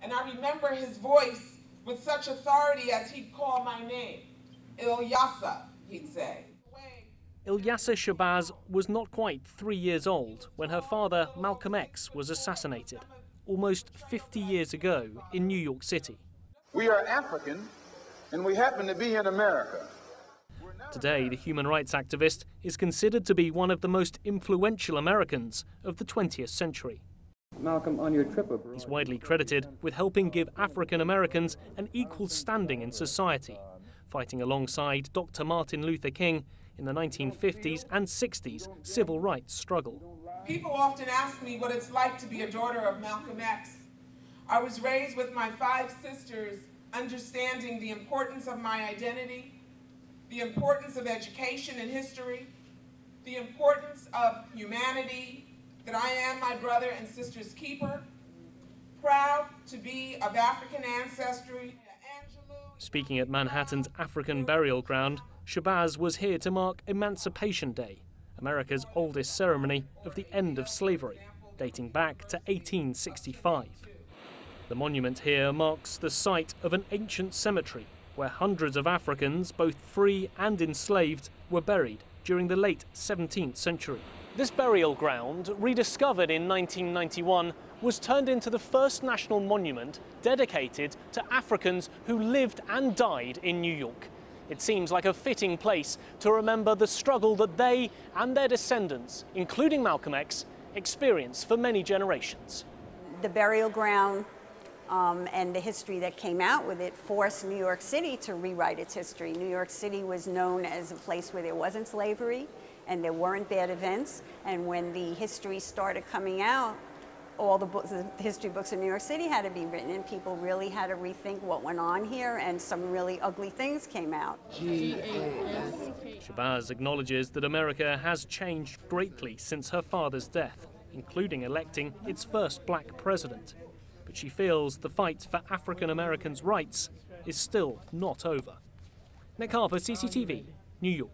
And I remember his voice with such authority as he'd call my name. Ilyasah, he'd say. Ilyasah Shabazz was not quite 3 years old when her father, Malcolm X, was assassinated, almost 50 years ago in New York City. We are African, and we happen to be in America. Today, the human rights activist is considered to be one of the most influential Americans of the 20th century. Malcolm, on your trip abroad, He's widely credited with helping give African Americans an equal standing in society, fighting alongside Dr. Martin Luther King in the 1950s and 60s civil rights struggle. People often ask me what it's like to be a daughter of Malcolm X. I was raised with my 5 sisters, understanding the importance of my identity, the importance of education and history, the importance of humanity, that I am my brother and sister's keeper, proud to be of African ancestry. Speaking at Manhattan's African Burial Ground, Shabazz was here to mark Emancipation Day, America's oldest ceremony of the end of slavery, dating back to 1865. The monument here marks the site of an ancient cemetery where hundreds of Africans, both free and enslaved, were buried during the late 17th century. This burial ground, rediscovered in 1991, was turned into the first national monument dedicated to Africans who lived and died in New York. It seems like a fitting place to remember the struggle that they and their descendants, including Malcolm X, experienced for many generations. The burial ground and the history that came out with it forced New York City to rewrite its history. New York City was known as a place where there wasn't slavery and there weren't bad events, and when the history started coming out, all the books, the history books in New York City had to be written, and people really had to rethink what went on here, and some really ugly things came out. Shabazz acknowledges that America has changed greatly since her father's death, including electing its first black president. But she feels the fight for African Americans' rights is still not over. Nick Harper, CCTV, New York.